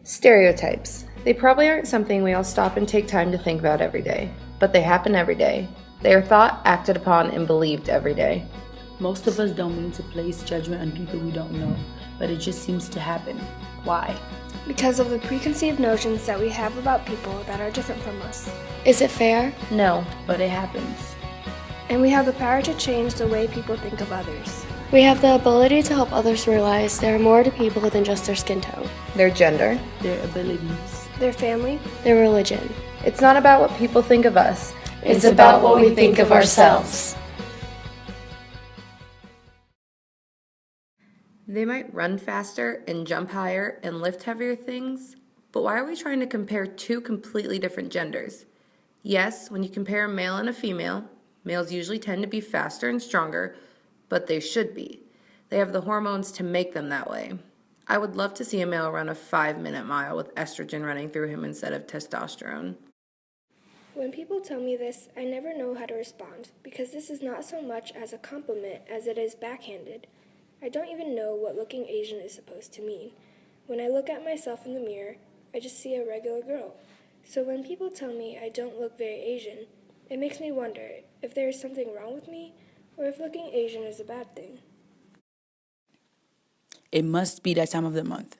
Stereotypes. They probably aren't something we all stop and take time to think about every day, but they happen every day. They are thought, acted upon, and believed every day. Most of us don't mean to place judgment on people we don't know, but it just seems to happen. Why? Because of the preconceived notions that we have about people that are different from us. Is it fair? No. But it happens. And we have the power to change the way people think of others. We have the ability to help others realize there are more to people than just their skin tone, Their gender. Their abilities. Their family. their religion. It's not about what people think of us. It's about what we think of ourselves. They might run faster and jump higher and lift heavier things, but why are we trying to compare two completely different genders? Yes, when you compare a male and a female, males usually tend to be faster and stronger, but they should be. They have the hormones to make them that way. I would love to see a male run a 5-minute mile with estrogen running through him instead of testosterone. When people tell me this, I never know how to respond, because this is not so much as a compliment as it is backhanded. I don't even know what looking Asian is supposed to mean. When I look at myself in the mirror, I just see a regular girl. So when people tell me I don't look very Asian, it makes me wonder if there is something wrong with me, or if looking Asian is a bad thing. It must be that time of the month.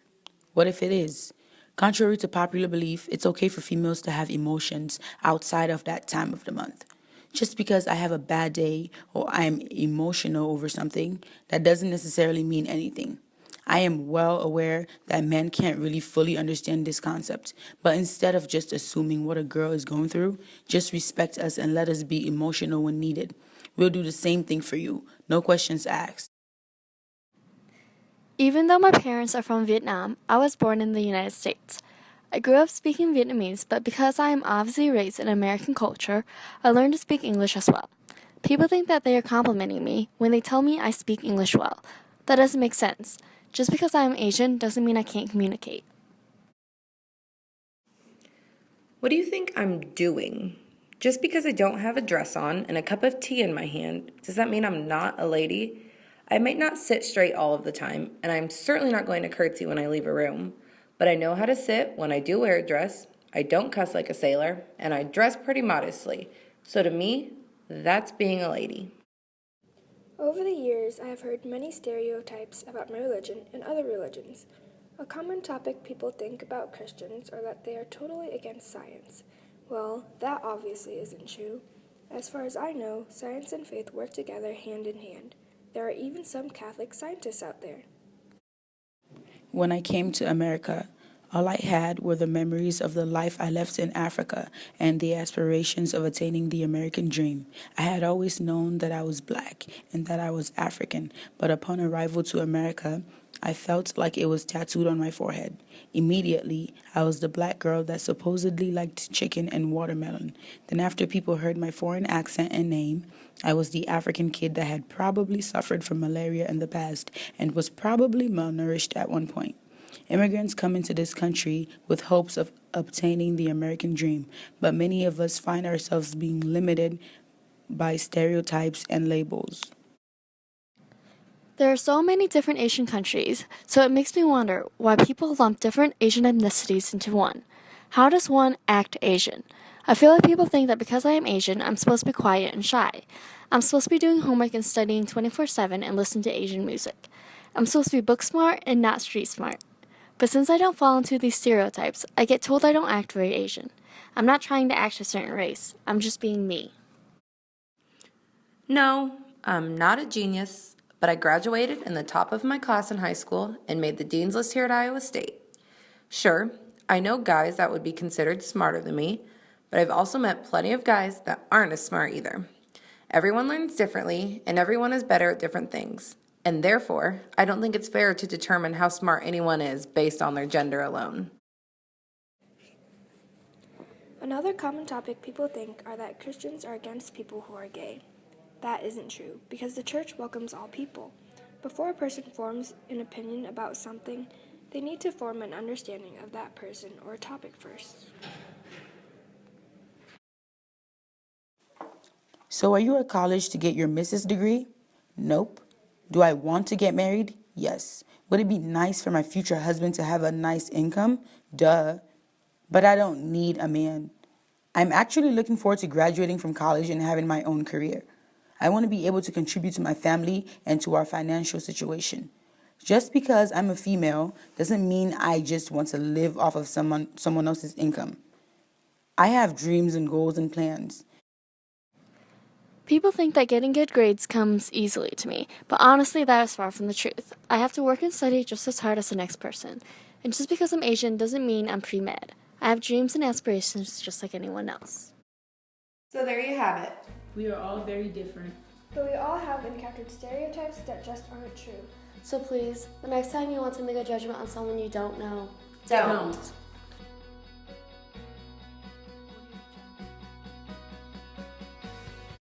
What if it is? Contrary to popular belief, it's okay for females to have emotions outside of that time of the month. Just because I have a bad day or I am emotional over something, that doesn't necessarily mean anything. I am well aware that men can't really fully understand this concept, but instead of just assuming what a girl is going through, just respect us and let us be emotional when needed. We'll do the same thing for you, no questions asked. Even though my parents are from Vietnam, I was born in the United States. I grew up speaking Vietnamese, but because I am obviously raised in American culture, I learned to speak English as well. People think that they are complimenting me when they tell me I speak English well. That doesn't make sense. Just because I am Asian doesn't mean I can't communicate. What do you think I'm doing? Just because I don't have a dress on and a cup of tea in my hand, does that mean I'm not a lady? I might not sit straight all of the time, and I'm certainly not going to curtsy when I leave a room. But I know how to sit when I do wear a dress, I don't cuss like a sailor, and I dress pretty modestly. So to me, that's being a lady. Over the years, I have heard many stereotypes about my religion and other religions. A common topic people think about Christians are that they are totally against science. Well, that obviously isn't true. As far as I know, science and faith work together hand in hand. There are even some Catholic scientists out there. When I came to America, all I had were the memories of the life I left in Africa and the aspirations of attaining the American dream. I had always known that I was black and that I was African, but upon arrival to America, I felt like it was tattooed on my forehead. Immediately, I was the black girl that supposedly liked chicken and watermelon. Then after people heard my foreign accent and name, I was the African kid that had probably suffered from malaria in the past and was probably malnourished at one point. Immigrants come into this country with hopes of obtaining the American dream, but many of us find ourselves being limited by stereotypes and labels. There are so many different Asian countries, so it makes me wonder why people lump different Asian ethnicities into one. How does one act Asian? I feel like people think that because I am Asian, I'm supposed to be quiet and shy. I'm supposed to be doing homework and studying 24/7 and listening to Asian music. I'm supposed to be book smart and not street smart. But since I don't fall into these stereotypes, I get told I don't act very Asian. I'm not trying to act a certain race. I'm just being me. No, I'm not a genius, but I graduated in the top of my class in high school and made the dean's list here at Iowa State. Sure, I know guys that would be considered smarter than me, but I've also met plenty of guys that aren't as smart either. Everyone learns differently, and everyone is better at different things. And therefore, I don't think it's fair to determine how smart anyone is based on their gender alone. Another common topic people think are that Christians are against people who are gay. That isn't true, because the church welcomes all people. Before a person forms an opinion about something, they need to form an understanding of that person or topic first. So are you at college to get your Mrs. degree? Nope. Do I want to get married? Yes. Would it be nice for my future husband to have a nice income? Duh. But I don't need a man. I'm actually looking forward to graduating from college and having my own career. I want to be able to contribute to my family and to our financial situation. Just because I'm a female doesn't mean I just want to live off of someone else's income. I have dreams and goals and plans. People think that getting good grades comes easily to me, but honestly, that is far from the truth. I have to work and study just as hard as the next person. And just because I'm Asian doesn't mean I'm pre-med. I have dreams and aspirations just like anyone else. So there you have it. We are all very different. But we all have encountered stereotypes that just aren't true. So please, the next time you want to make a judgment on someone you don't know, Don't.